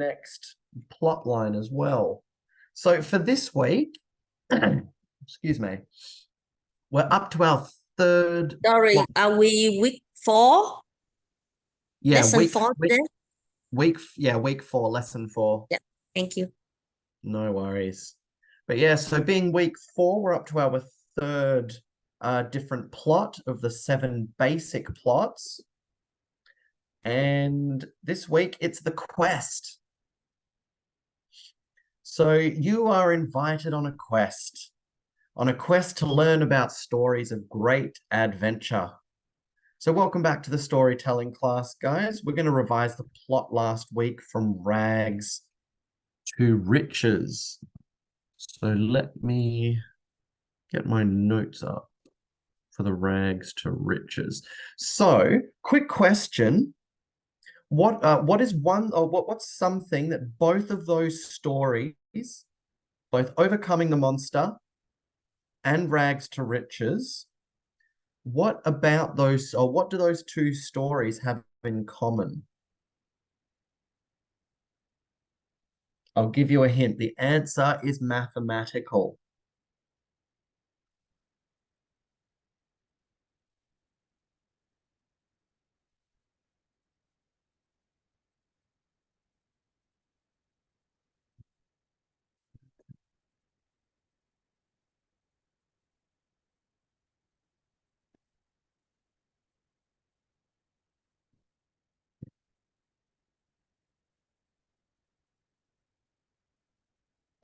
next plot line as well. So for this week, excuse me, we're up to our third Sorry, plot. are we week four? Yeah, Lesson four today? week four, lesson four. Yeah, thank you. No worries. But yeah, so being week four, we're up to our third different plot of the 7 basic plots. And this week it's the quest. So you are invited on a quest to learn about stories of great adventure. So welcome back to the storytelling class, guys. We're going to revise the plot last week from rags to riches. So let me get my notes up for the rags to riches. So, quick question. What is one or what's something that both of those stories, both Overcoming the Monster and Rags to Riches, what about those, or what do those two stories have in common? I'll give you a hint. The answer is mathematical.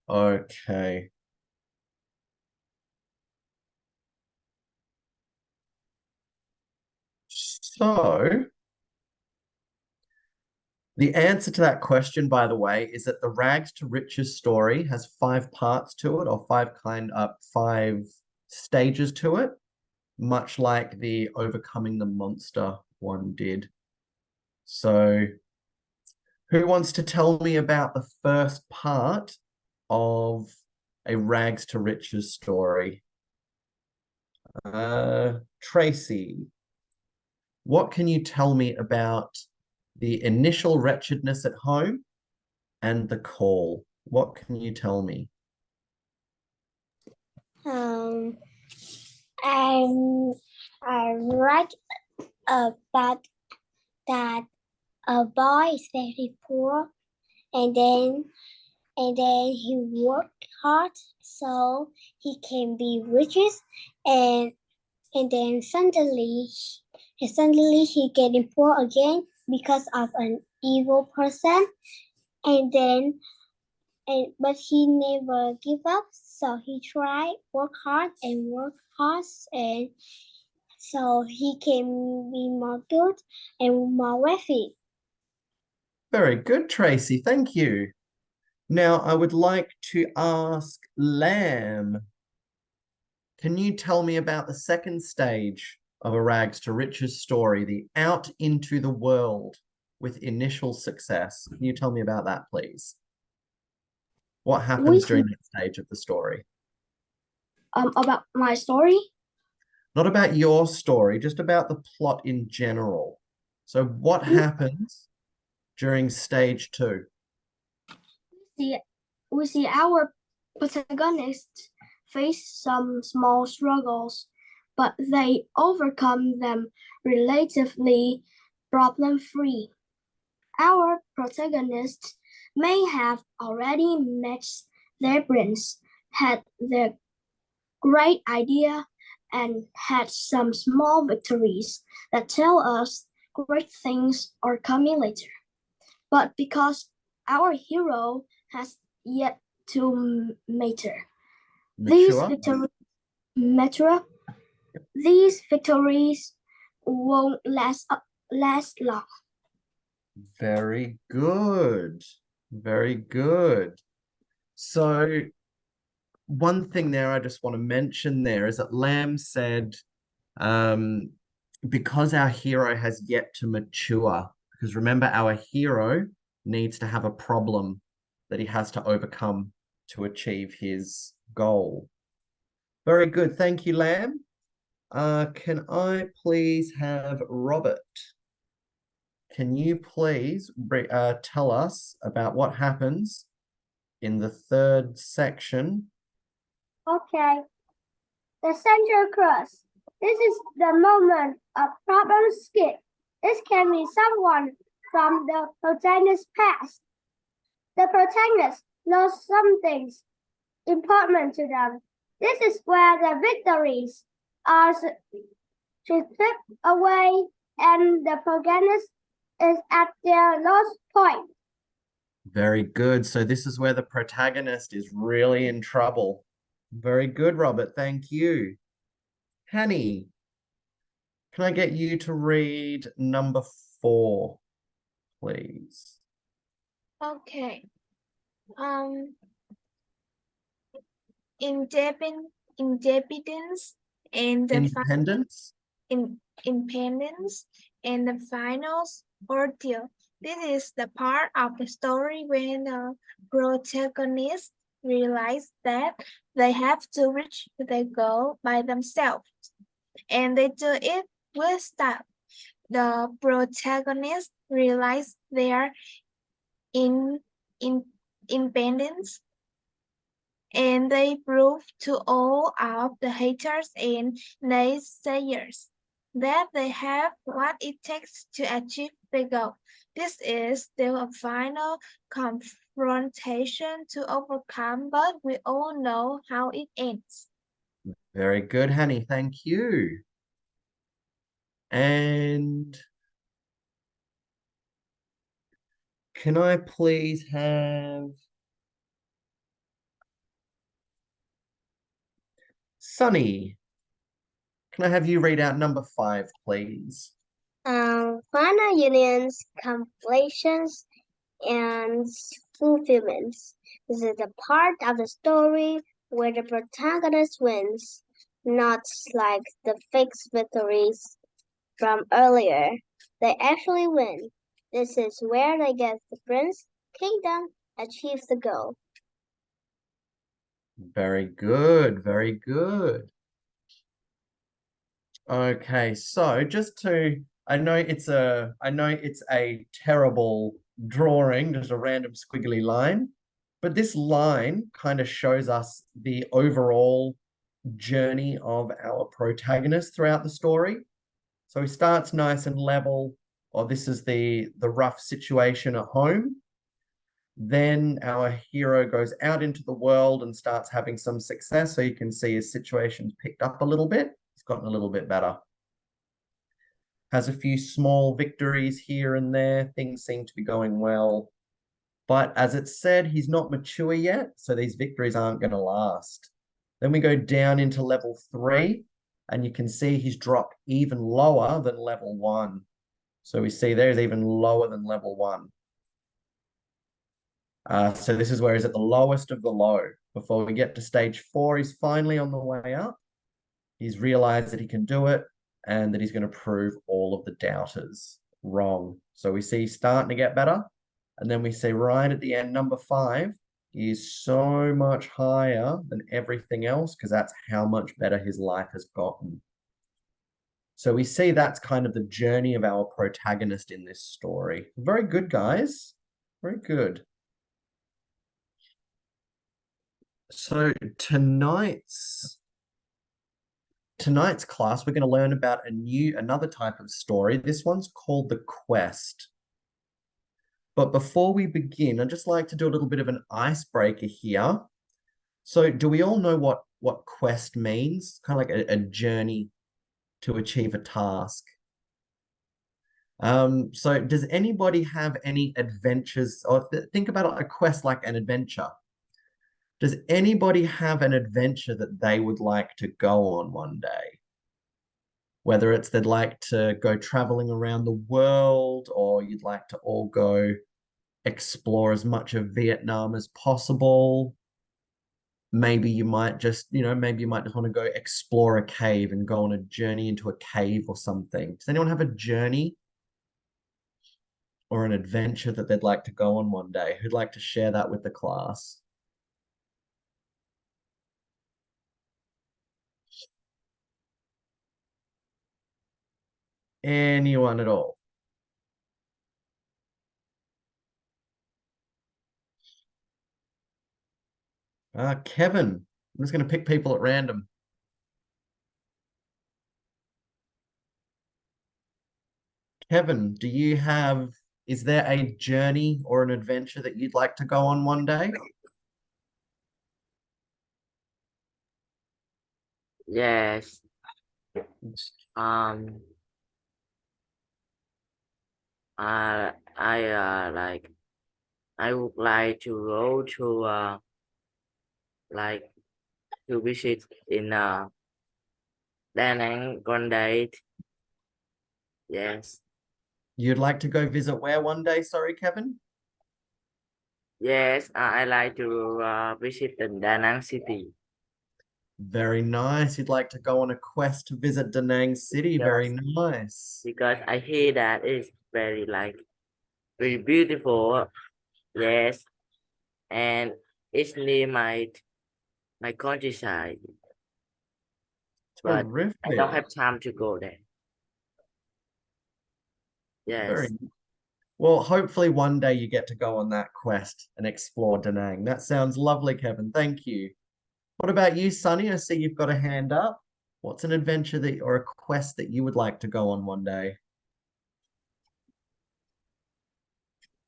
Okay. So, the answer to that question, by the way, is that the rags to riches story has 5 parts to it, or five stages to it, much like the Overcoming the Monster one did. So, who wants to tell me about the first part of a rags to riches story? Tracy, what can you tell me about the initial wretchedness at home and the call? What can you tell me? Um, I I read about that a boy is very poor, and then he worked hard so he can be riches, and then suddenly he getting poor again because of an evil person, and then but he never give up, so he tried work hard, and so he can be more good and more wealthy. Very good, Tracy. Thank you. Now, I would like to ask Lamb, can you tell me about the second stage of a rags to riches story, the out into the world with initial success? Can you tell me about that, please? What We happens during that stage of the story? About my story. Not about your story, just about the plot in general. So, what happens during stage 2? see we see our protagonists face some small struggles, but they overcome them relatively problem-free. Our protagonists may have already maxed their brains, had their great idea, and had some small victories that tell us great things are coming later. But because our hero has yet to mature, these Mature? victories mature. These victories won't last long. Very good. Very good. So, one thing there I just want to mention there is that Lamb said, um, because our hero has yet to mature, because remember, our hero needs to have a problem that he has to overcome to achieve his goal. Very good. Thank you, Lamb. Can I please have Robert can you please tell us about what happens in the third section? Okay. The central cross. This is the moment a problem skip. This can be someone from the protagonist's past. The protagonist knows something important to them. This is where the victories are stripped away and the protagonist is at their lowest point. Very good. So this is where the protagonist is really in trouble. Very good, Robert. Thank you. Hanny, can I get you to read number 4, please? Okay. Um, independence and the Independence? independence and the final ordeal. This is the part of the story when the protagonists realize that they have to reach their goal by themselves, and they do it with style. The protagonists realize their in, in independence, and they prove to all of the haters and naysayers that they have what it takes to achieve the goal. This is still a final confrontation to overcome, but we all know how it ends. Very good, Hanny. Thank you. And can I please have Sunny? Can I have you read out number 5, please? Final unions, completions, and fulfillments. This is the part of the story where the protagonist wins, not like the fixed victories from earlier. They actually win. This is where they get the prince, kingdom, achieves the goal. Very good, very good. Okay, so I know it's a terrible drawing, just a random squiggly line, but this line kind of shows us the overall journey of our protagonist throughout the story. So he starts nice and level, or this is the rough situation at home. Then our hero goes out into the world and starts having some success. So you can see his situation's picked up a little bit. He's gotten a little bit better. Has a few small victories here and there. Things seem to be going well. But as it said, he's not mature yet, so these victories aren't going to last. Then we go down into level 3, and you can see he's dropped even lower than level 1. So we see there's even lower than level 1. So this is where he's at the lowest of the low. Before we get to stage 4, he's finally on the way up. He's realized that he can do it and that he's going to prove all of the doubters wrong. So we see he's starting to get better. And then we see right at the end, number 5, he is so much higher than everything else because that's how much better his life has gotten. So we see that's kind of the journey of our protagonist in this story. Very good, guys. Very good. So tonight's class, we're going to learn about another type of story. This one's called The Quest. But before we begin, I'd just like to do a little bit of an icebreaker here. So do we all know what quest means? Kind of like a journey to achieve a task. So does anybody have any adventures, or think about a quest like an adventure? Does anybody have an adventure that they would like to go on one day? Whether it's they'd like to go traveling around the world, or you'd like to all go explore as much of Vietnam as possible. Maybe you might just want to go explore a cave and go on a journey into a cave or something. Does anyone have a journey or an adventure that they'd like to go on one day? Who'd like to share that with the class? Anyone at all? Kevin. I'm just going to pick people at random. Kevin, is there a journey or an adventure that you'd like to go on one day? Yes. Um. Like I would like to go to like to visit in Da Nang one day. Yes. You'd like to go visit where one day? Sorry, Kevin. Yes. I like to visit the Da Nang city. Very nice. You'd like to go on a quest to visit Da Nang City. Very Yes. nice. Because I hear that it's very beautiful. Yes. And it's near my countryside, but I don't Terrific. have time to go there. Very Yes. well. Hopefully one day you get to go on that quest and explore Da Nang. That sounds lovely, Kevin. Thank you. What about you, Sunny? I see you've got a hand up. What's an adventure or a quest that you would like to go on one day?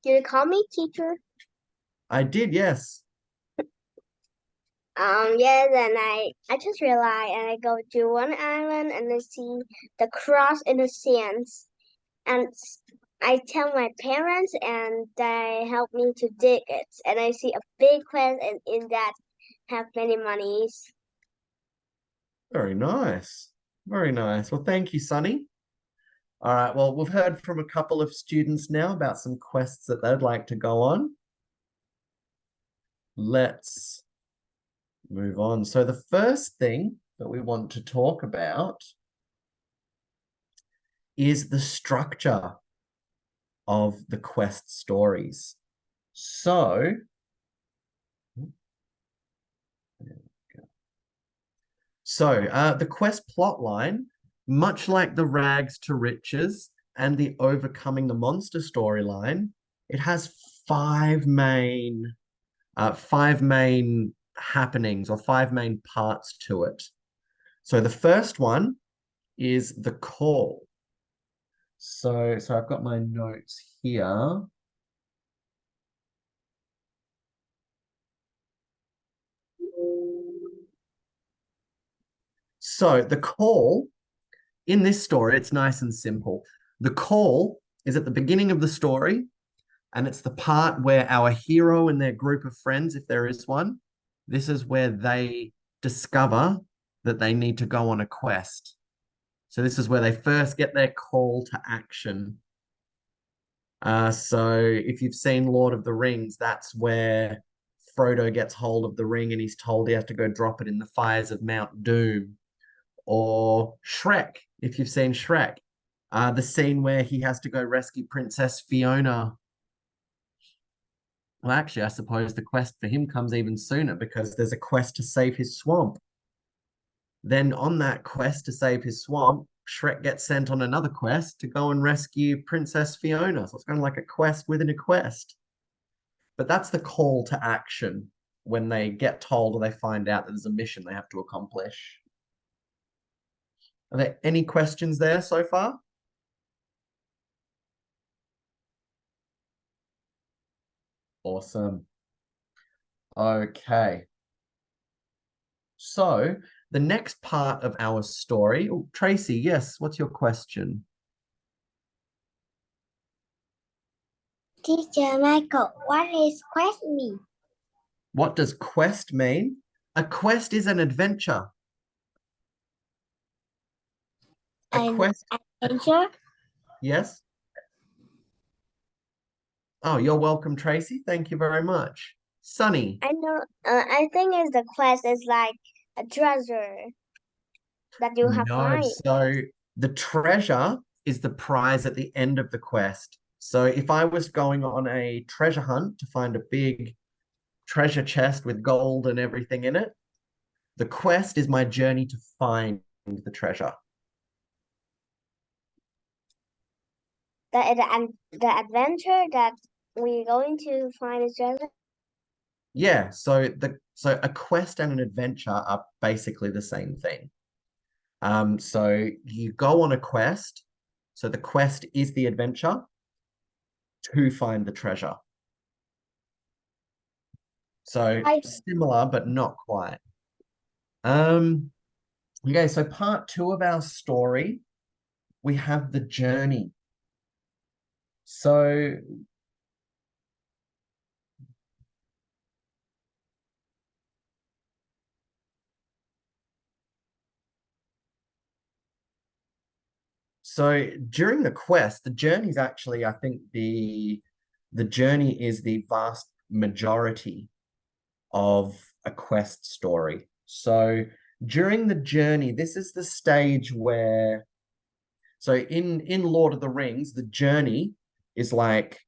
Did you call me teacher? I did, yes. Yes, and I just realized, and I go to one island and I see the cross in the sands, and I tell my parents, and they help me to dig it, and I see a big quest, and in that have many monies. Very nice. Very nice. Well, thank you, Sunny. All right, well, we've heard from a couple of students now about some quests that they'd like to go on. Let's move on. So the first thing that we want to talk about is the structure of the quest stories. So, the quest plot line, much like the rags to riches and the overcoming the monster storyline, it has five main happenings or five main parts to it. So the first one is the call. So I've got my notes here. So the call in this story, it's nice and simple. The call is at the beginning of the story, and it's the part where our hero and their group of friends, if there is one, this is where they discover that they need to go on a quest. So this is where they first get their call to action. So if you've seen Lord of the Rings, that's where Frodo gets hold of the ring and he's told he has to go drop it in the fires of Mount Doom. Or Shrek, if you've seen Shrek, the scene where he has to go rescue Princess Fiona. Well, actually, I suppose the quest for him comes even sooner because there's a quest to save his swamp. Then on that quest to save his swamp, Shrek gets sent on another quest to go and rescue Princess Fiona. So it's kind of like a quest within a quest. But that's the call to action when they get told or they find out that there's a mission they have to accomplish. Are there any questions there so far? Awesome. Okay. So the next part of our story, oh, Tracy, yes, what's your question? Teacher Michael, what is quest mean? What does quest mean? A quest is an adventure. A quest, Adventure? yes. Oh, you're welcome, Tracy. Thank you very much. Sunny. I know. I think is the quest is like a treasure that you have No, find. so the treasure is the prize at the end of the quest. So if I was going on a treasure hunt to find a big treasure chest with gold and everything in it, the quest is my journey to find the treasure. The adventure that we're going to find the treasure. Yeah, so a quest and an adventure are basically the same thing. So you go on a quest. So the quest is the adventure to find the treasure. So similar, but not quite. Okay, so part 2 of our story, we have the journey. So during the quest, the journey is actually, I think the journey is the vast majority of a quest story. So during the journey, this is the stage where, so in Lord of the Rings, the journey is like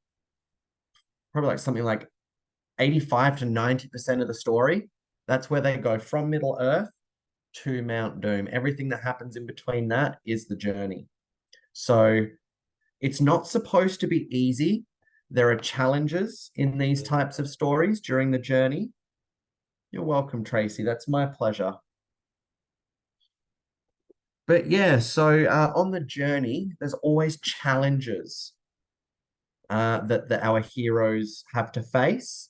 probably like something like 85 to 90% of the story. That's where they go from Middle Earth to Mount Doom. Everything that happens in between that is the journey. So it's not supposed to be easy. There are challenges in these types of stories during the journey. You're welcome, Tracy. That's my pleasure. But yeah, so on the journey, there's always challenges that our heroes have to face.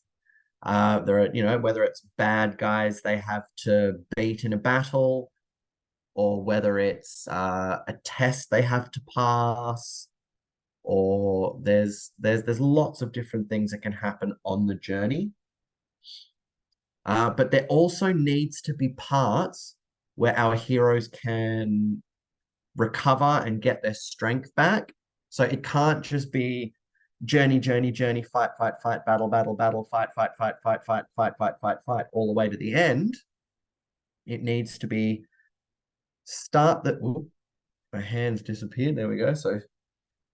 There are, you know, whether it's bad guys they have to beat in a battle, or whether it's a test they have to pass, or there's lots of different things that can happen on the journey. But there also needs to be parts where our heroes can recover and get their strength back. So it can't just be journey, journey, journey, fight, fight, fight, battle, battle, battle, fight, fight, fight, fight, fight, fight, fight, fight, fight, all the way to the end. It needs to be start the, ooh, my hands disappeared. There we go. So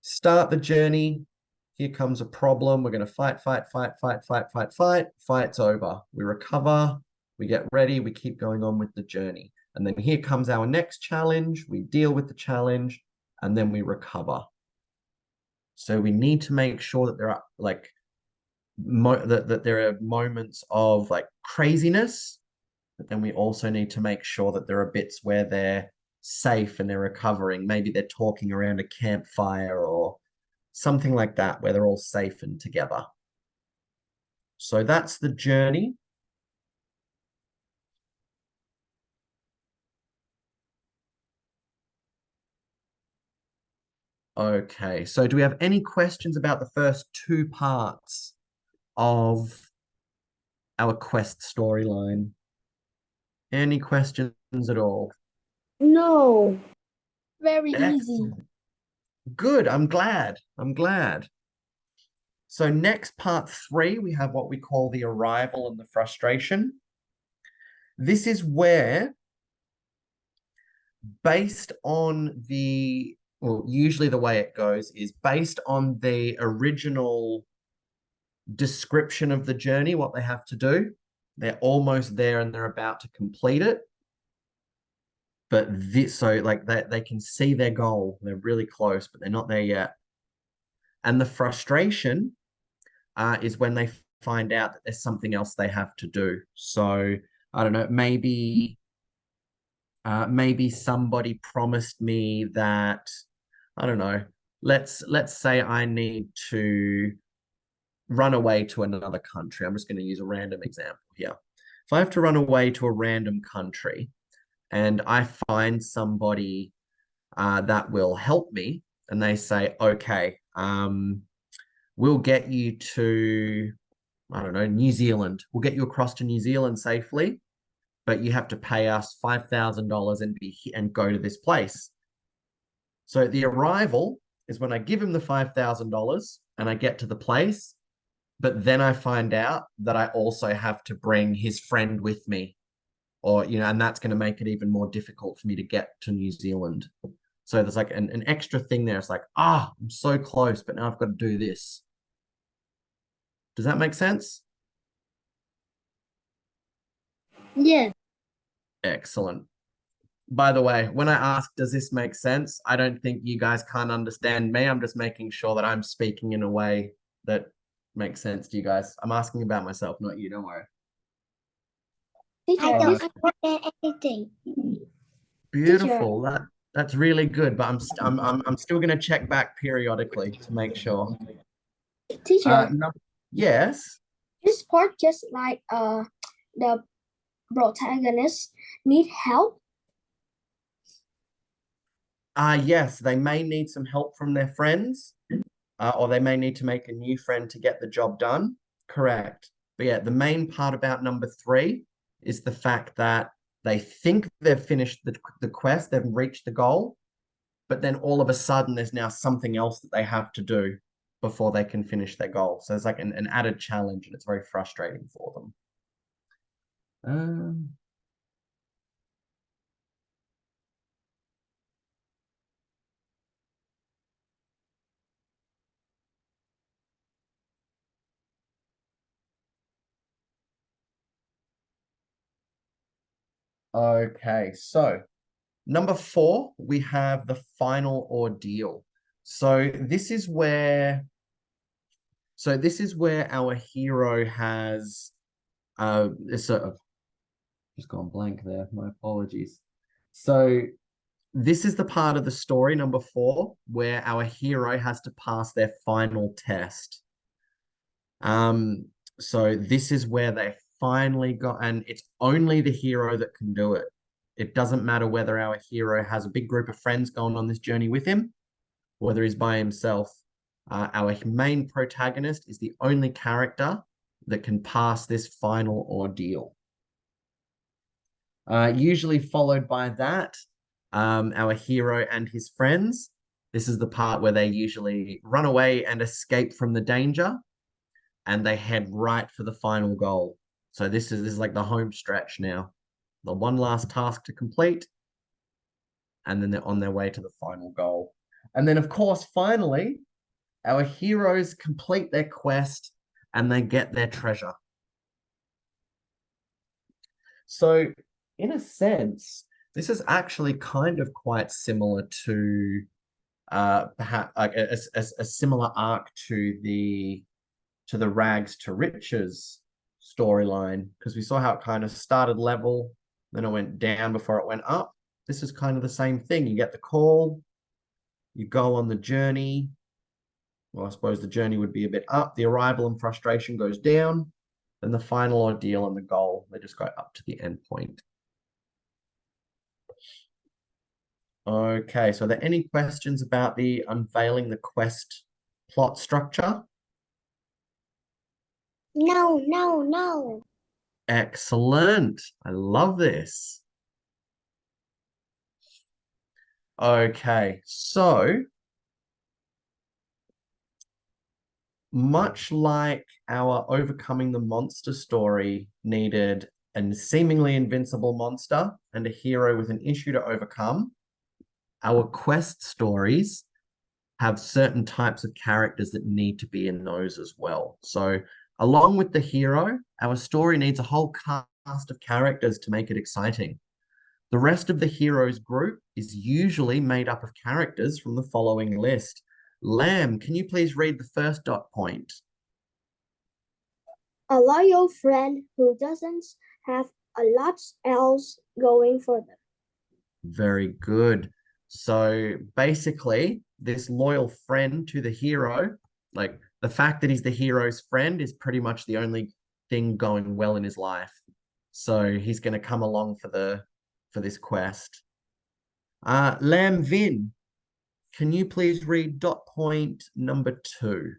start the journey. Here comes a problem. We're going to fight, fight, fight, fight, fight, fight, fight. Fight's over. We recover. We get ready. We keep going on with the journey. And then here comes our next challenge. We deal with the challenge and then we recover. So we need to make sure that there are like that there are moments of like craziness, but then we also need to make sure that there are bits where they're safe and they're recovering. Maybe they're talking around a campfire or something like that, where they're all safe and together. So that's the journey. Okay, so do we have any questions about the first 2 parts of our quest storyline? Any questions at all? No. Very easy. Excellent. Good, I'm glad. So next part 3, we have what we call the arrival and the frustration. This is where, based on the, well, usually the way it goes is based on the original description of the journey, what they have to do. They're almost there and they're about to complete it. But this, so like they can see their goal. They're really close, but they're not there yet. And the frustration is when they find out that there's something else they have to do. So I don't know, maybe somebody promised me that, I don't know, let's say I need to run away to another country. I'm just going to use a random example here. If I have to run away to a random country and I find somebody that will help me, and they say, okay, we'll get you to, I don't know, New Zealand. We'll get you across to New Zealand safely, but you have to pay us $5,000 and go to this place. So the arrival is when I give him the $5,000 and I get to the place, but then I find out that I also have to bring his friend with me, or, you know, and that's going to make it even more difficult for me to get to New Zealand. So there's like an extra thing there. It's like, I'm so close, but now I've got to do this. Does that make sense? Yeah. Excellent. By the way, when I ask, does this make sense? I don't think you guys can't understand me. I'm just making sure that I'm speaking in a way that make sense to you guys? I'm asking about myself, not you, don't worry. I don't Okay. understand anything. Beautiful. That's really good, but I'm still gonna check back periodically to make sure. Teacher, Yes. this part just like the protagonist need help. Yes, they may need some help from their friends, or they may need to make a new friend to get the job done. Correct. But yeah, the main part about number 3 is the fact that they think they've finished the quest, they've reached the goal, but then all of a sudden there's now something else that they have to do before they can finish their goal. So it's like an added challenge, and it's very frustrating for them. Okay, so number 4, we have the final ordeal. So this is where our hero has just gone blank there. My apologies. So this is the part of the story, number 4, where our hero has to pass their final test. So this is where they finally got, and it's only the hero that can do it. It doesn't matter whether our hero has a big group of friends going on this journey with him, whether he's by himself. Our main protagonist is the only character that can pass this final ordeal. Usually followed by that, our hero and his friends. This is the part where they usually run away and escape from the danger, and they head right for the final goal. So this is like the home stretch now. The one last task to complete, and then they're on their way to the final goal. And then, of course, finally, our heroes complete their quest and they get their treasure. So, in a sense, this is actually kind of quite similar to perhaps like a similar arc to the rags to riches storyline, because we saw how it kind of started level, then it went down before it went up. This is kind of the same thing. You get the call, you go on the journey. Well, I suppose the journey would be a bit up. The arrival and frustration goes down. Then the final ordeal and the goal, they just go up to the end point. Okay, so are there any questions about the unveiling the quest plot structure? No. Excellent. I love this. Okay, so much like our overcoming the monster story needed a seemingly invincible monster and a hero with an issue to overcome, our quest stories have certain types of characters that need to be in those as well. So along with the hero, our story needs a whole cast of characters to make it exciting. The rest of the hero's group is usually made up of characters from the following list. Lamb, can you please read the first dot point? A loyal friend who doesn't have a lot else going for them. Very good. So basically, this loyal friend to the hero, like the fact that he's the hero's friend is pretty much the only thing going well in his life. So he's going to come along for this quest. Lam Vin, can you please read dot point number 2?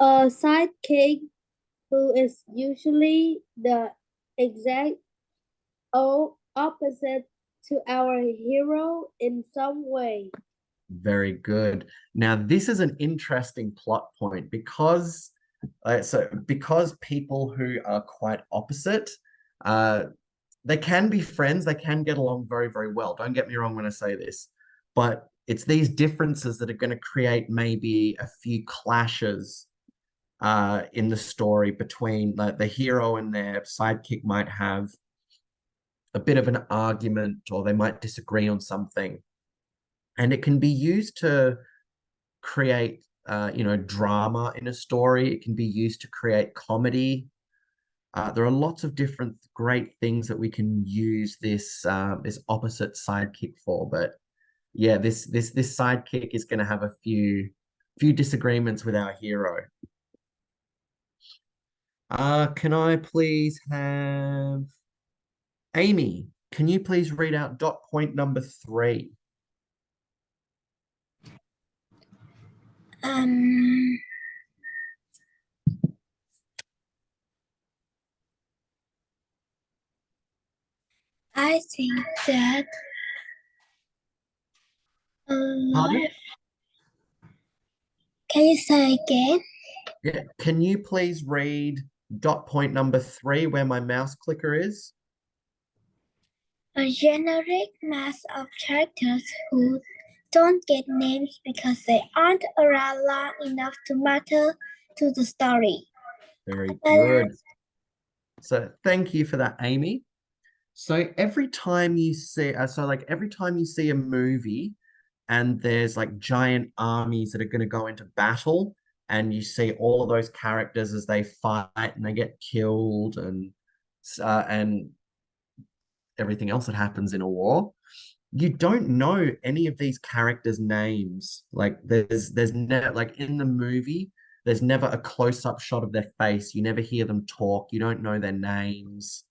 A sidekick who is usually the exact opposite to our hero in some way. Very good. Now, this is an interesting plot point because people who are quite opposite, they can be friends, they can get along very, very well. Don't get me wrong when I say this, but it's these differences that are going to create maybe a few clashes in the story between the hero and their sidekick might have a bit of an argument, or they might disagree on something. And it can be used to create, drama in a story. It can be used to create comedy. There are lots of different great things that we can use this opposite sidekick for. But yeah, this sidekick is going to have a few disagreements with our hero. Can I please have Amy? Can you please read out dot point number 3? I think that Pardon? life. Can you say again? Yeah. Can you please read dot point number 3 where my mouse clicker is? A generic mass of characters who don't get names because they aren't around long enough to matter to the story. Very good. So thank you for that, Amy. So every time you see, every time you see a movie and there's like giant armies that are going to go into battle, and you see all of those characters as they fight and they get killed and everything else that happens in a war, you don't know any of these characters' names. Like there's never, like in the movie, there's never a close-up shot of their face. You never hear them talk. You don't know their names.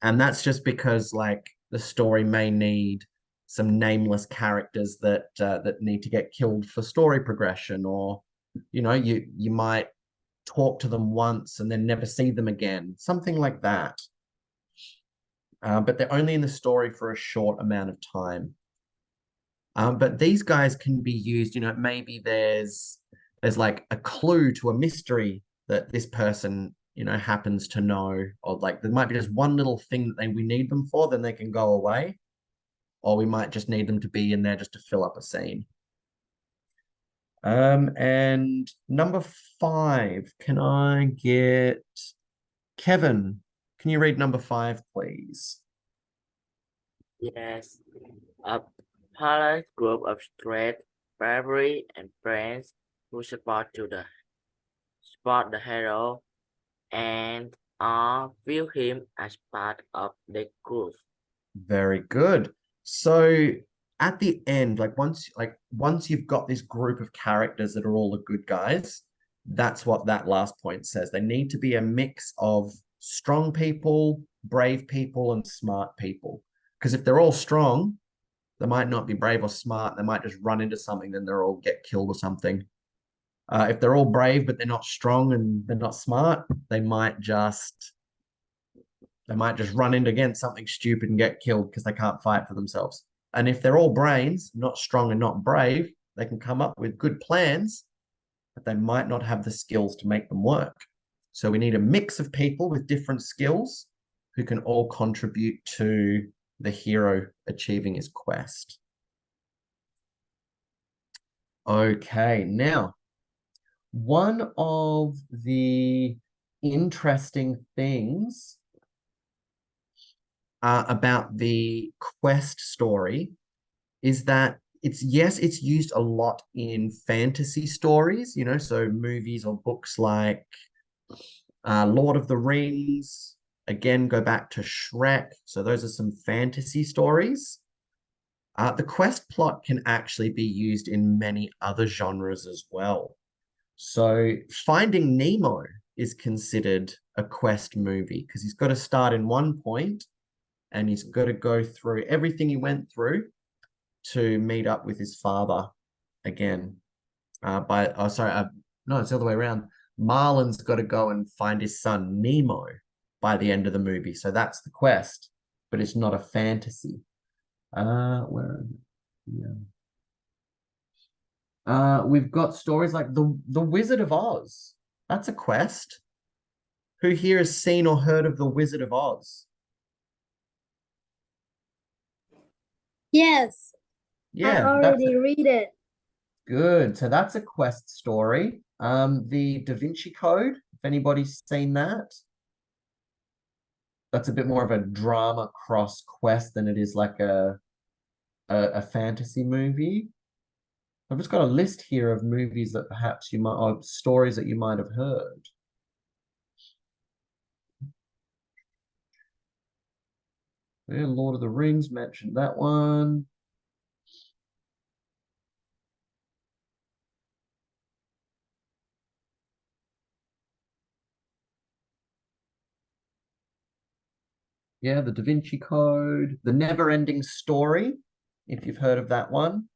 And that's just because like the story may need some nameless characters that need to get killed for story progression, or you might talk to them once and then never see them again, something like that. But they're only in the story for a short amount of time. But these guys can be used, maybe there's like a clue to a mystery that this person happens to know, or like there might be just one little thing that we need them for, then they can go away, or we might just need them to be in there just to fill up a scene. And number 5, can I get Kevin? Can you read number 5, please? Yes. A balanced group of strength, bravery, and friends who support the hero and view him as part of the group. Very good. So at the end, once you've got this group of characters that are all the good guys, that's what that last point says. They need to be a mix of strong people, brave people, and smart people. Because if they're all strong, they might not be brave or smart. They might just run into something, then they'll all get killed or something. If they're all brave but they're not strong and they're not smart, they might just run into against something stupid and get killed because they can't fight for themselves. And if they're all brains, not strong and not brave, they can come up with good plans, but they might not have the skills to make them work. So we need a mix of people with different skills who can all contribute to the hero achieving his quest. Okay, now, one of the interesting things about the quest story is that it's used a lot in fantasy stories, so movies or books like Lord of the Rings. Again, go back to Shrek. So those are some fantasy stories. The quest plot can actually be used in many other genres as well. So Finding Nemo is considered a quest movie because he's got to start in one point and he's got to go through everything he went through to meet up with his father again. No, it's the other way around. Marlin's got to go and find his son Nemo by the end of the movie. So that's the quest, but it's not a fantasy. Where is it? Yeah. We've got stories like the Wizard of Oz. That's a quest. Who here has seen or heard of the Wizard of Oz? Yes, Yeah, I already read it. good. So that's a quest story. The Da Vinci Code, if anybody's seen that. That's a bit more of a drama cross quest than it is like a a fantasy movie. I've just got a list here of movies that perhaps you might, or stories that you might have heard. Yeah, Lord of the Rings, mentioned that one. Yeah, the Da Vinci Code, the Never-Ending Story, if you've heard of that one.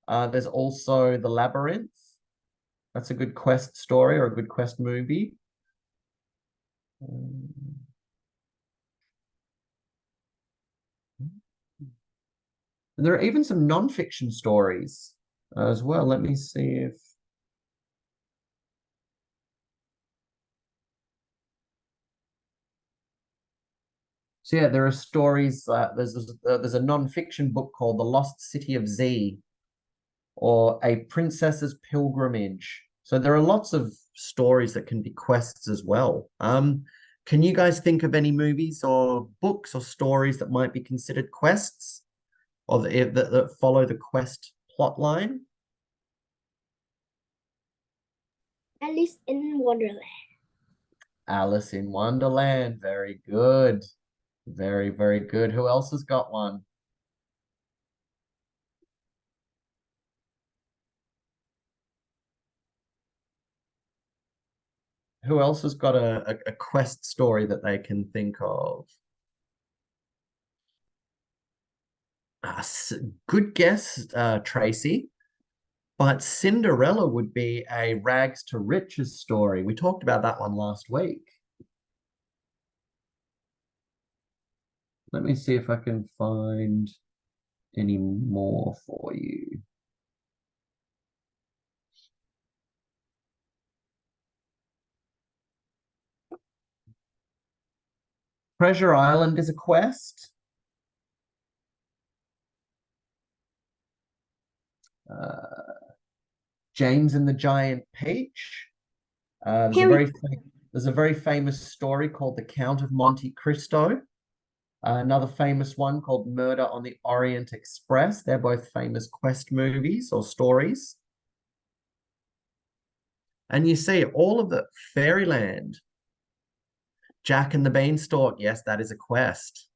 There's also The Labyrinth. That's a good quest story or a good quest movie. And there are even some non-fiction stories as well. Let me see if so. Yeah, there are stories. There's a non-fiction book called The Lost City of Z, or A Princess's Pilgrimage. So there are lots of stories that can be quests as well. Can you guys think of any movies or books or stories that might be considered quests, or that follow the quest plot line? Alice in Wonderland. Alice in Wonderland. Very good. Very, very good. Who else has got one? Who else has got a quest story that they can think of? Good guess, Tracy. But Cinderella would be a rags to riches story. We talked about that one last week. Let me see if I can find any more for you. Treasure Island is a quest. James and the Giant Peach. There's a very famous story called The Count of Monte Cristo. Another famous one called Murder on the Orient Express. They're both famous quest movies or stories. And you see all of the Fairyland. Jack and the Beanstalk. Yes, that is a quest.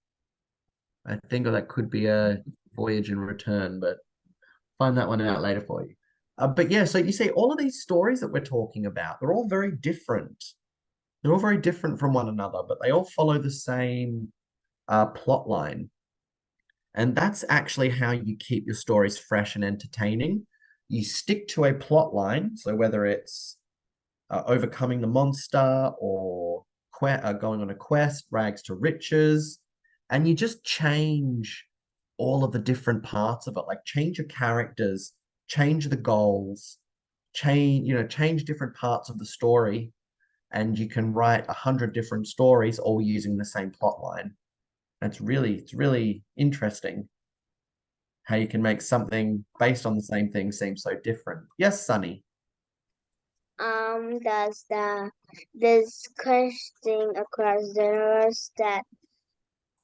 I think that could be a Voyage and Return, but find that one out later for you. But yeah, so you see all of these stories that we're talking about, they're all very different. They're all very different from one another, but they all follow the same plot line. And that's actually how you keep your stories fresh and entertaining. You stick to a plot line. So whether it's overcoming the monster or going on a quest, rags to riches, and you just change all of the different parts of it, like change your characters, change the goals, change different parts of the story, and you can write 100 different stories all using the same plot line. It's really interesting how you can make something based on the same thing seem so different. Yes, Sunny. Does this question across genres that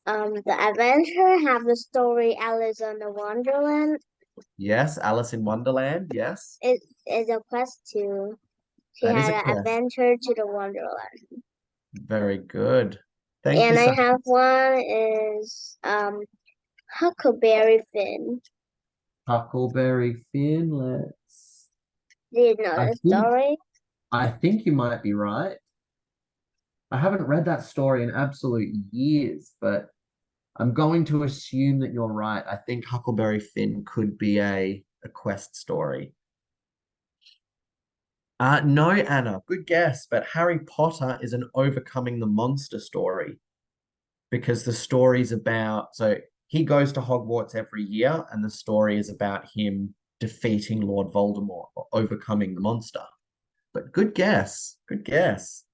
the adventure have the story Alice in the Wonderland? Yes, Alice in Wonderland. Yes, It is a quest too. She that is had a an quest. adventure to the Wonderland. Very good. Thank And you, I Sunny. have one is Huckleberry Finn. Huckleberry Finn. Do you know the story? I think you might be right. I haven't read that story in absolute years, but I'm going to assume that you're right. I think Huckleberry Finn could be a quest story. No, Anna, good guess, but Harry Potter is an overcoming the monster story because the story's about, so he goes to Hogwarts every year, and the story is about him defeating Lord Voldemort or overcoming the monster. But good guess, good guess.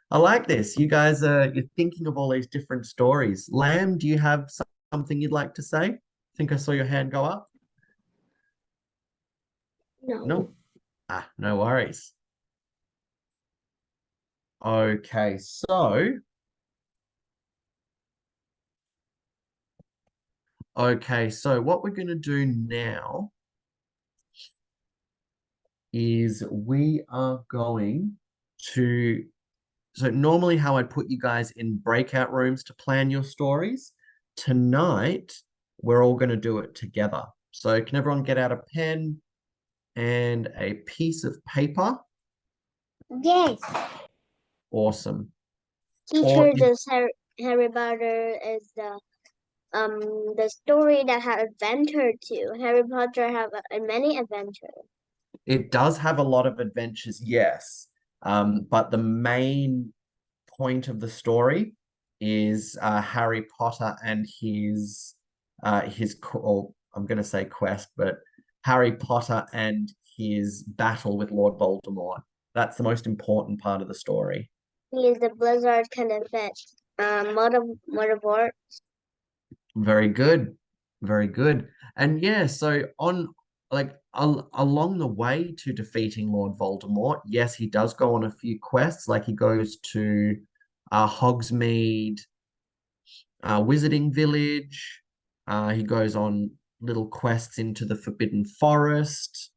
I like this. You guys you're thinking of all these different stories. Lamb, do you have something you'd like to say? I think I saw your hand go up. No. No. No worries. Okay, so Okay, so what we're going to do now is we are going to, so normally how I'd put you guys in breakout rooms to plan your stories. Tonight, we're all going to do it together. So can everyone get out a pen and a piece of paper? Yes. Awesome. Teacher, Or this Harry Potter is the story that have adventure too. Harry Potter have many adventures. it does have a lot of adventures, yes. But the main point of the story is Harry Potter and or I'm going to say quest, but Harry Potter and his battle with Lord Voldemort. That's the most important part of the story. He is the blizzard kind of fish. Motorboard. Very good. Very good. And yeah, so on like along the way to defeating Lord Voldemort, yes, he does go on a few quests. Like he goes to Hogsmeade, Wizarding Village. He goes on little quests into the Forbidden Forest.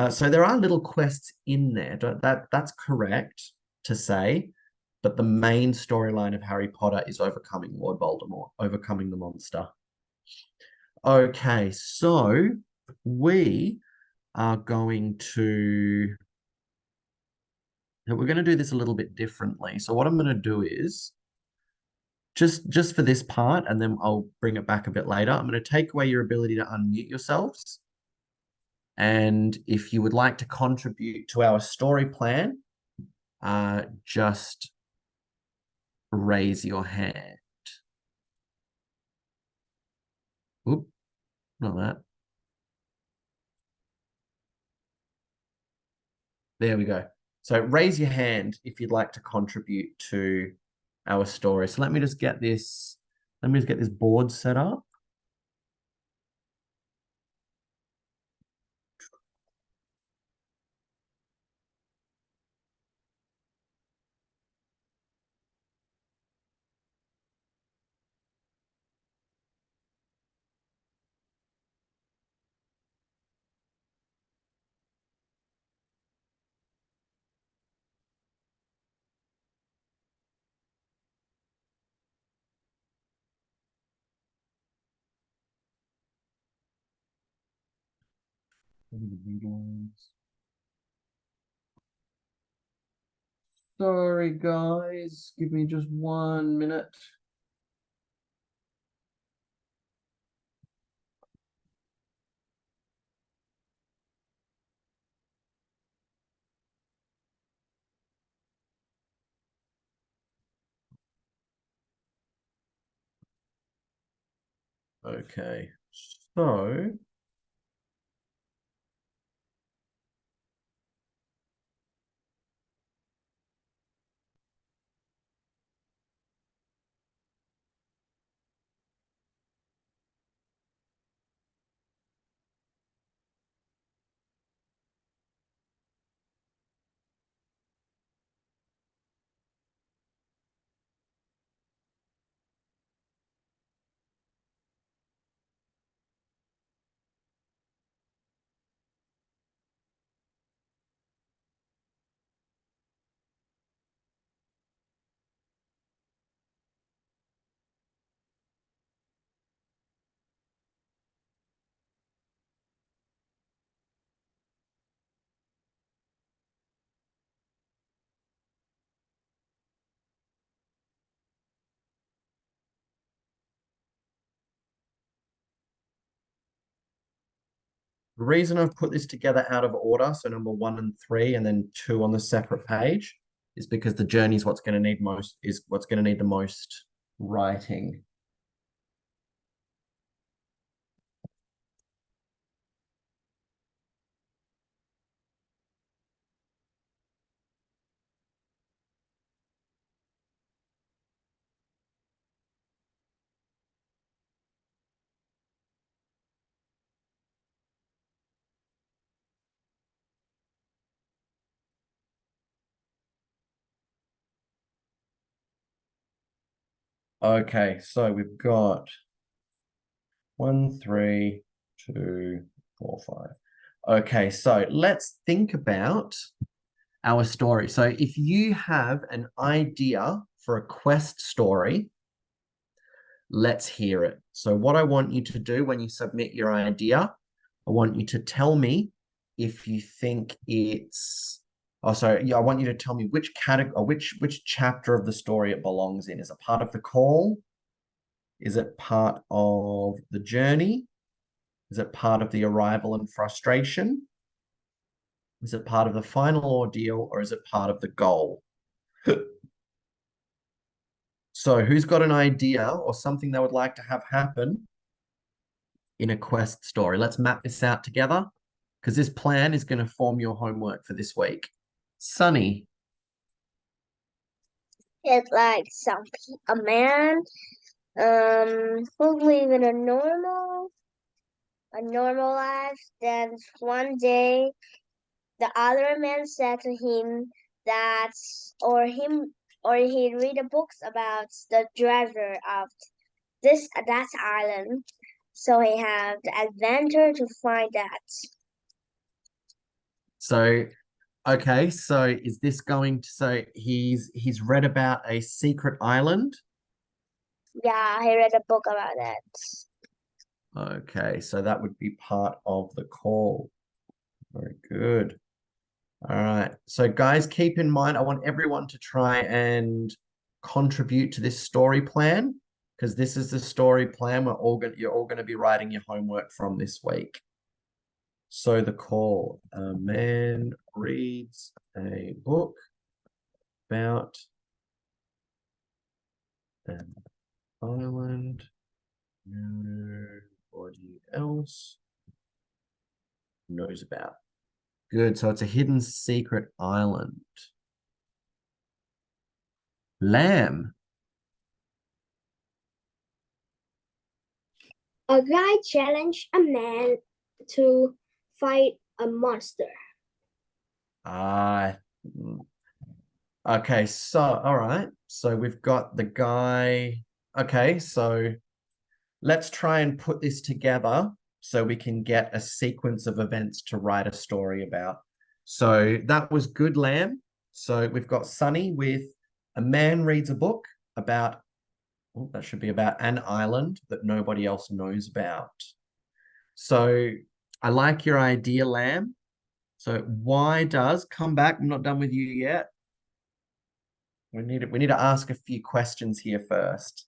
So there are little quests in there. That's correct to say. But the main storyline of Harry Potter is overcoming Lord Voldemort, overcoming the monster. Okay, so we are we're going to do this a little bit differently. So what I'm going to do is just for this part, and then I'll bring it back a bit later. I'm going to take away your ability to unmute yourselves. And if you would like to contribute to our story plan, just raise your hand. Oop, not that. There we go. So raise your hand if you'd like to contribute to our story. So let me just get this board set up. Sorry, guys. Give me just 1 minute. Okay, so the reason I've put this together out of order, so number 1 and 3, and then 2 on the separate page, is because the journey is what's going to need the most writing. Okay, so we've got 1, 3, 2, 4, 5. Okay, so let's think about our story. So if you have an idea for a quest story, let's hear it. So what I want you to do when you submit your idea, I want you to tell me if you think it's, oh, sorry, yeah, I want you to tell me which category or which chapter of the story it belongs in. Is it part of the call? Is it part of the journey? Is it part of the arrival and frustration? Is it part of the final ordeal, or is it part of the goal? So who's got an idea or something they would like to have happen in a quest story? Let's map this out together, because this plan is going to form your homework for this week. Sunny. It's like a man who live in a normal life. Then one day the other man said to him that or he read a books about the treasure of that island. So he had the adventure to find that. So, okay, so is this going to, so he's read about a secret island? Yeah, he read a book about that. Okay, so that would be part of the call. Very good. All right. So guys, keep in mind, I want everyone to try and contribute to this story plan, because this is the story plan you're all going to be writing your homework from this week. So the call, a man reads a book about an island nobody else knows about. Good. So it's a hidden secret island. Lamb. A guy challenged a man to fight a monster. Okay, so all right. So we've got the guy. Okay, so let's try and put this together so we can get a sequence of events to write a story about. So that was good, Lamb. So we've got Sunny with a man reads a book about, oh, that should be about an island that nobody else knows about. So I like your idea, Lamb. So why does, come back, I'm not done with you yet. We need to ask a few questions here first.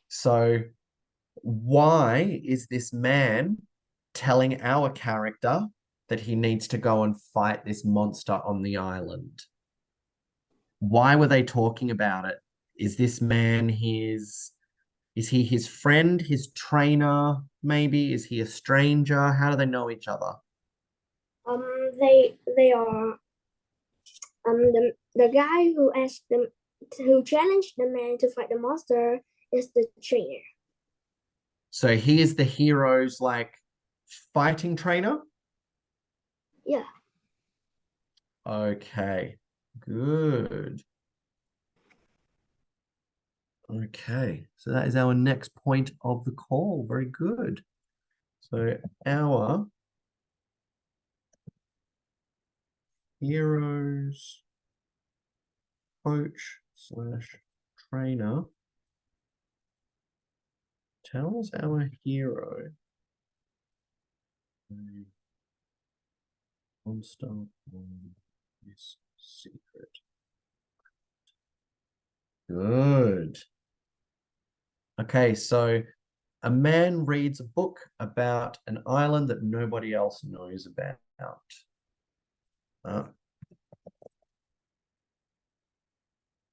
So why is this man telling our character that he needs to go and fight this monster on the island? Why were they talking about it? Is this man is he his friend, his trainer, maybe? Is he a stranger? How do they know each other? They are the guy who challenged the man to fight the monster is the trainer. So he is the hero's like fighting trainer? Yeah. Okay, good. Okay, so that is our next point of the call. Very good. So our heroes coach slash trainer tells our hero a monster on this secret. Good. Okay, so a man reads a book about an island that nobody else knows about.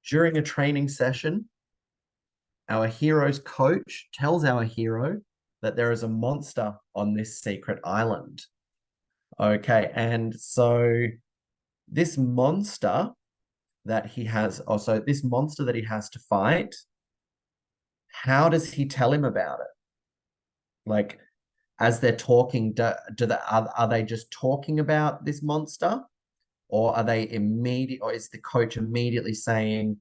During a training session, our hero's coach tells our hero that there is a monster on this secret island. Okay, and so this monster that he has, also this monster that he has to fight, how does he tell him about it? Like, as they're talking, are they just talking about this monster, or are they or is the coach immediately saying,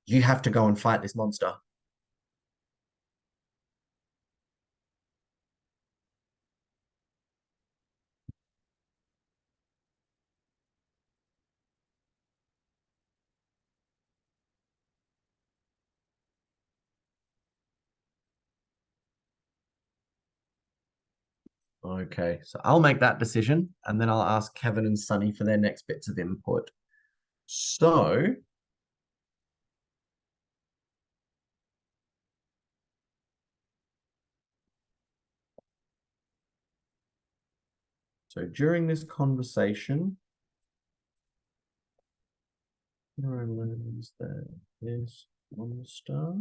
you have to go and fight this monster? Okay, so I'll make that decision and then I'll ask Kevin and Sunny for their next bits of input. So during this conversation, hero learns that this monster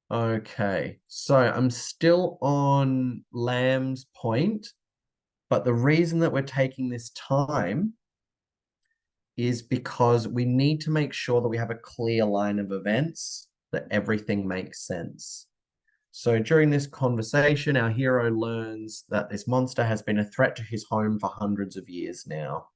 Okay, so I'm still on Lamb's point, but the reason that we're taking this time is because we need to make sure that we have a clear line of events, that everything makes sense. So during this conversation, our hero learns that this monster has been a threat to his home for hundreds of years now.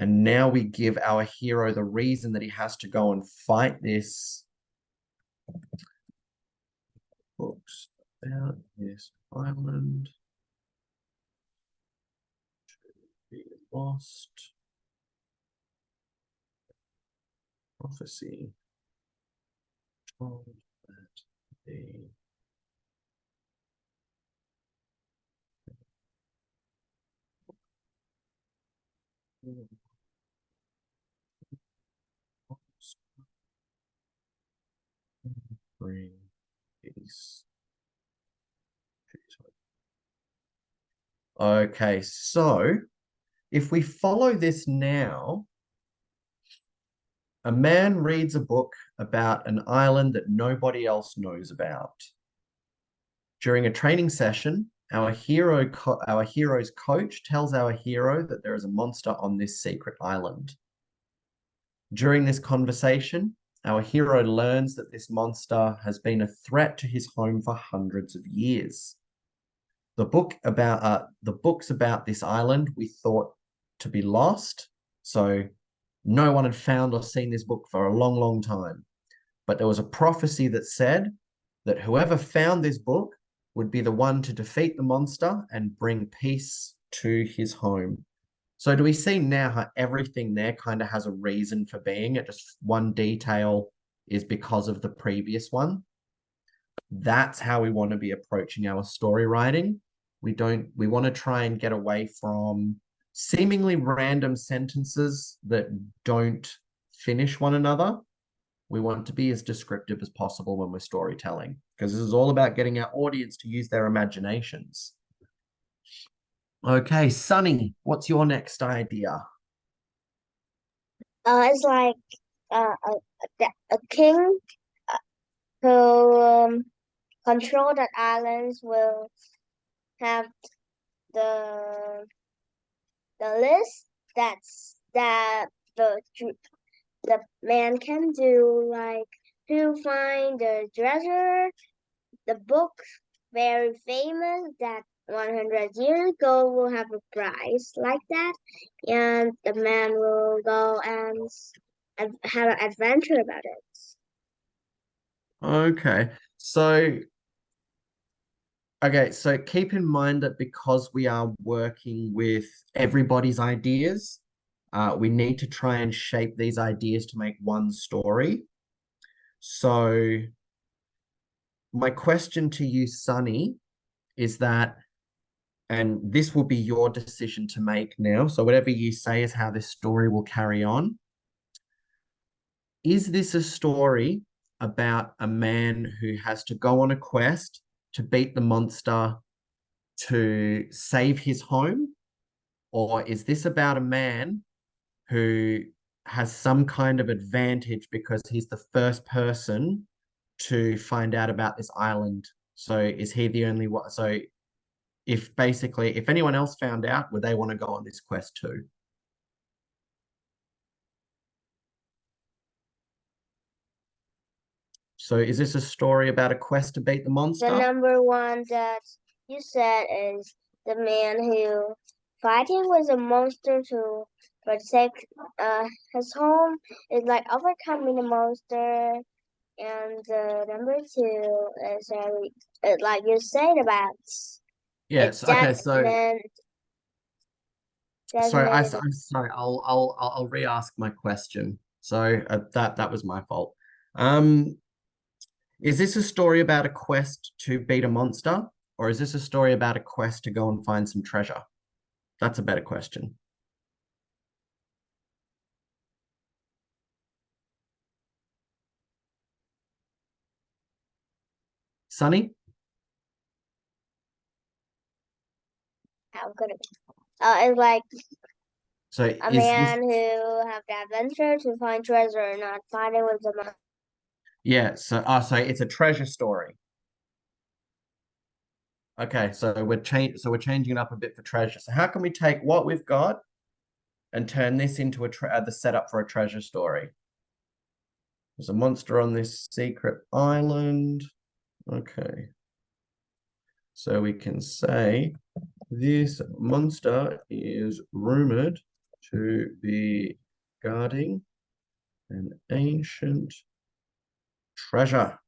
And now we give our hero the reason that he has to go and fight this. Books about this island to be lost. Prophecy told that the bring peace. Okay, so if we follow this now, a man reads a book about an island that nobody else knows about. During a training session, our hero's coach tells our hero that there is a monster on this secret island. During this conversation, our hero learns that this monster has been a threat to his home for hundreds of years. The books about this island we thought to be lost, so no one had found or seen this book for a long, long time. But there was a prophecy that said that whoever found this book would be the one to defeat the monster and bring peace to his home. So do we see now how everything there kind of has a reason for being? It just one detail is because of the previous one. That's how we want to be approaching our story writing. We want to try and get away from seemingly random sentences that don't finish one another. We want to be as descriptive as possible when we're storytelling, because this is all about getting our audience to use their imaginations. Okay, Sunny, what's your next idea? It's like a king who control that islands will have the list that the man can do, like to find the treasure, the book very famous that 100 years ago will have a prize like that, and the man will go and have an adventure about it. Okay, so keep in mind that because we are working with everybody's ideas, we need to try and shape these ideas to make one story. So my question to you, Sunny, is that, and this will be your decision to make now, so whatever you say is how this story will carry on. Is this a story about a man who has to go on a quest to beat the monster to save his home? Or is this about a man who has some kind of advantage because he's the first person to find out about this island? So is he the only one? So if anyone else found out, would they want to go on this quest too? So is this a story about a quest to beat the monster? The number one that you said is the man who fighting with a monster to protect his home. It's like overcoming the monster. And number two is like you said about Yes. that Okay. So man. That sorry, man. I'm sorry. I'll re-ask my question. So that was my fault. Um, is this a story about a quest to beat a monster, or is this a story about a quest to go and find some treasure? That's a better question. Sunny? How could it? It's like So a is this man who have the adventure to find treasure, not fighting with the monster. yeah, so it's a treasure story. Okay, so we're changing it up a bit for treasure. So how can we take what we've got and turn this into the setup for a treasure story? There's a monster on this secret island. Okay. So we can say this monster is rumored to be guarding an ancient treasure.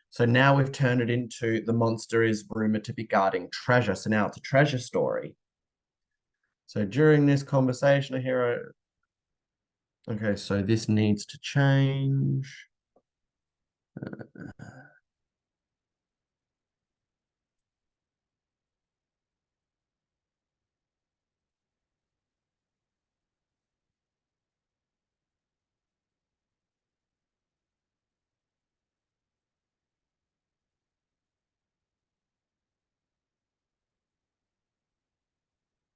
So now we've turned it into the monster is rumored to be guarding treasure. So now it's a treasure story. So during this conversation, a hero. Okay, so this needs to change.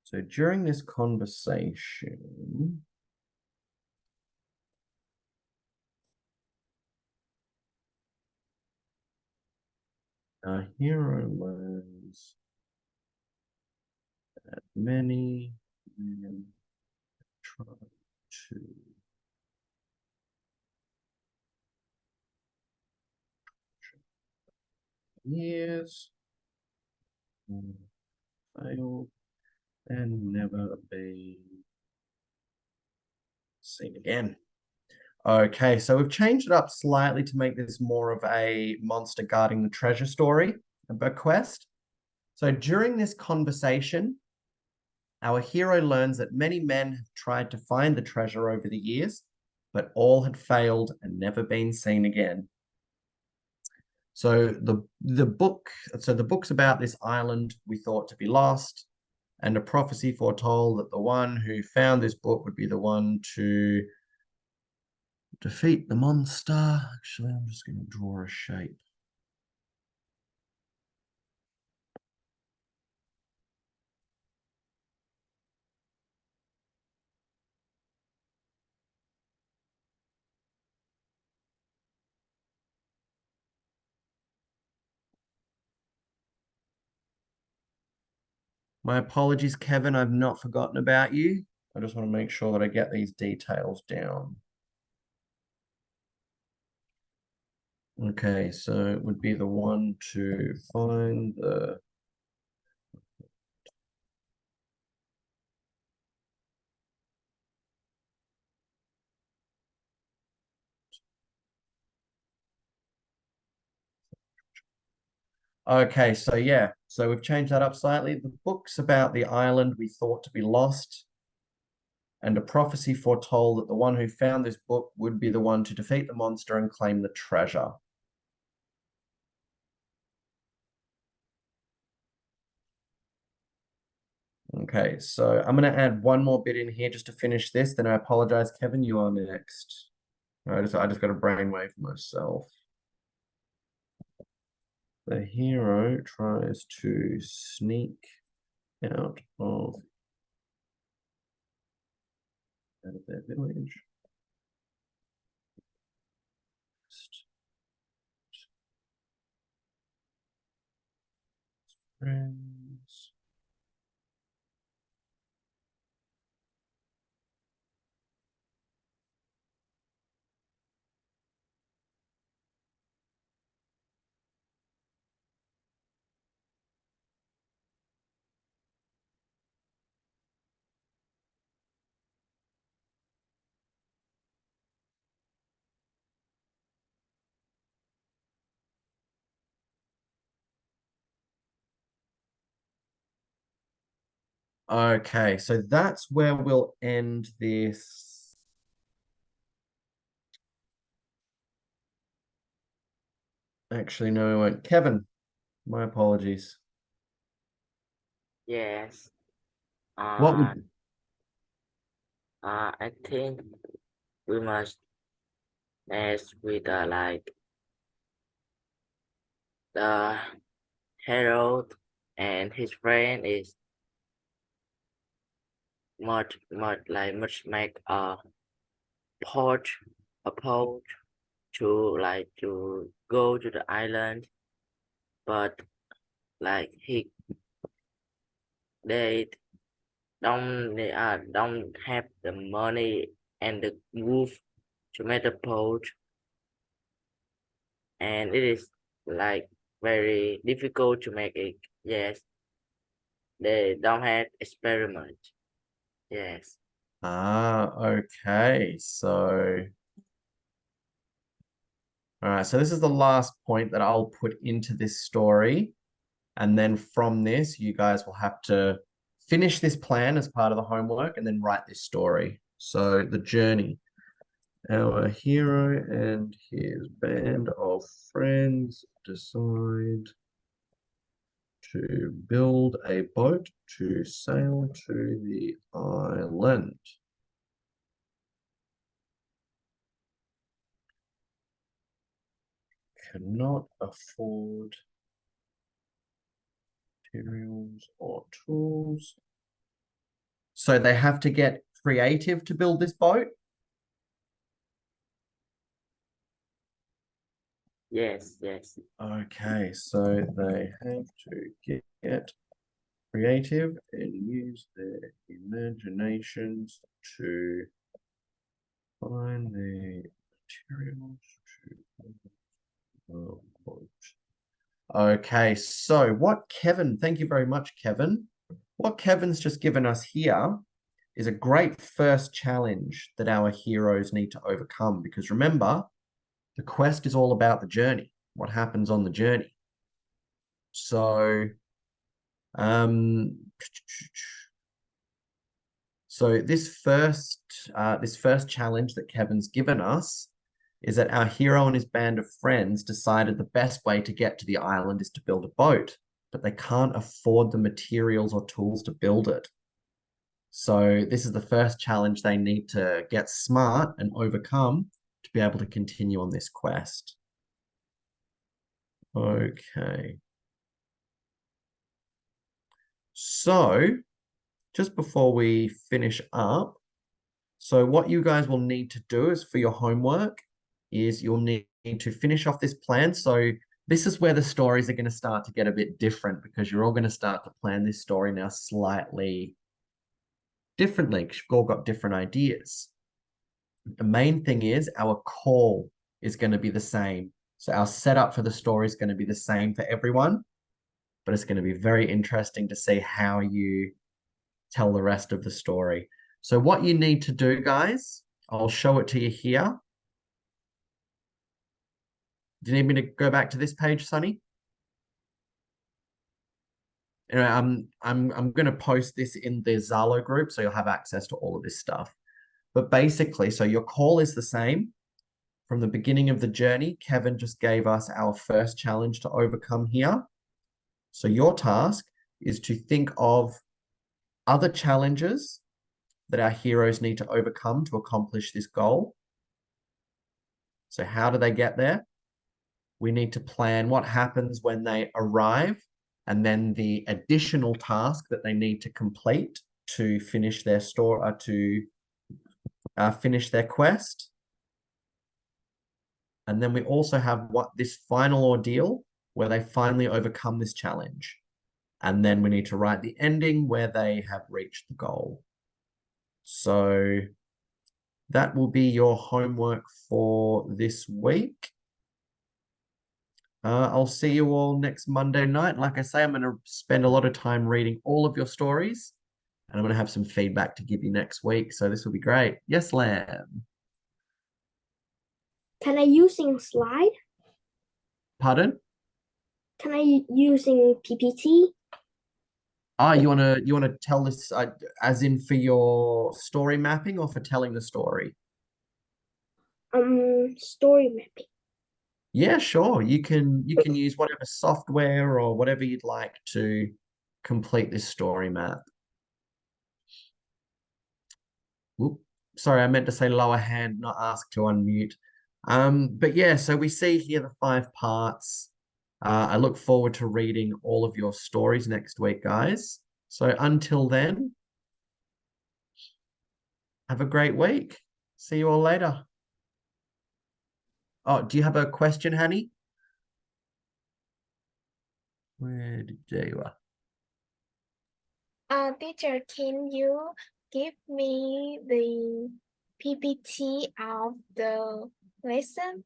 So during this conversation, our hero learns that many men try to years failed and never be seen again. Okay, so we've changed it up slightly to make this more of a monster guarding the treasure story, a quest. So during this conversation, our hero learns that many men have tried to find the treasure over the years, but all had failed and never been seen again. So the book's about this island we thought to be lost, and a prophecy foretold that the one who found this book would be the one to defeat the monster. Actually, I'm just going to draw a shape. My apologies, Kevin. I've not forgotten about you. I just want to make sure that I get these details down. Okay, so it would be the one to find the Okay, so yeah, so we've changed that up slightly. The book's about the island we thought to be lost, and a prophecy foretold that the one who found this book would be the one to defeat the monster and claim the treasure. Okay, so I'm going to add one more bit in here just to finish this. Then I apologize, Kevin. You are next. I just got a brainwave myself. The hero tries to sneak out of their village. Friends. Okay, so that's where we'll end this. Actually, no, we won't. Kevin, my apologies. Yes. What would I think we must ask with like the Harold and his friend is much make a porch to like to go to the island, but like they don't have the money and the roof to make the porch, and it is like very difficult to make it. Yes, they don't have experiment. Yes. okay, so all right, so this is the last point that I'll put into this story. And then from this, you guys will have to finish this plan as part of the homework and then write this story. So the journey. Our hero and his band of friends decide to build a boat to sail to the island. Cannot afford materials or tools. So they have to get creative to build this boat. Yes. Okay, so they have to get creative and use their imaginations to find the materials to build a boat. Okay, so what Kevin, thank you very much, Kevin. What Kevin's just given us here is a great first challenge that our heroes need to overcome, because remember, the quest is all about the journey, what happens on the journey. So, this first challenge that Kevin's given us is that our hero and his band of friends decided the best way to get to the island is to build a boat, but they can't afford the materials or tools to build it. So this is the first challenge they need to get smart and overcome to be able to continue on this quest. Okay. So just before we finish up, so what you guys will need to do is for your homework is you'll need to finish off this plan. So this is where the stories are going to start to get a bit different, because you're all going to start to plan this story now slightly differently because you've all got different ideas. The main thing is our call is going to be the same. So our setup for the story is going to be the same for everyone, but it's going to be very interesting to see how you tell the rest of the story. So what you need to do, guys, I'll show it to you here. Do you need me to go back to this page, Sonny? Anyway, I'm going to post this in the Zalo group, so you'll have access to all of this stuff. But basically, so your call is the same. From the beginning of the journey, Kevin just gave us our first challenge to overcome here. So your task is to think of other challenges that our heroes need to overcome to accomplish this goal. So how do they get there? We need to plan what happens when they arrive, and then the additional task that they need to complete to finish their finish their quest. And then we also have this final ordeal where they finally overcome this challenge. And then we need to write the ending where they have reached the goal. So that will be your homework for this week. I'll see you all next Monday night. Like I say, I'm going to spend a lot of time reading all of your stories, and I'm going to have some feedback to give you next week. So this will be great. Yes, Lamb. Can I using slide? Pardon? Can I using PPT? Ah, you wanna tell this as in for your story mapping or for telling the story? Story mapping. Yeah, sure. You can use whatever software or whatever you'd like to complete this story map. Whoop. Sorry, I meant to say lower hand, not ask to unmute. But yeah, so we see here the 5 parts. I look forward to reading all of your stories next week, guys. So until then, have a great week. See you all later. Oh, do you have a question, Hanny? Where did you? Teacher, can you give me the PPT of the lesson?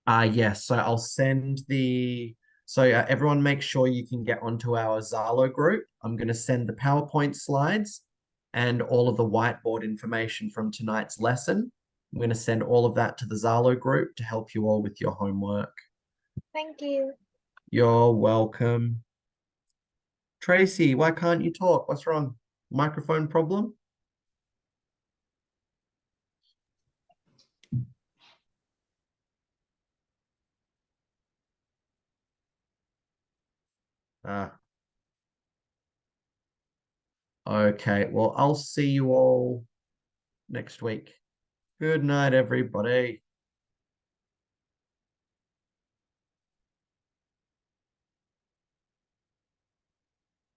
Yes, so I'll send the everyone make sure you can get onto our Zalo group. I'm going to send the PowerPoint slides and all of the whiteboard information from tonight's lesson. I'm going to send all of that to the Zalo group to help you all with your homework. Thank you. You're welcome. Tracy, why can't you talk? What's wrong? Microphone problem? Ah. Okay, well, I'll see you all next week. Good night, everybody.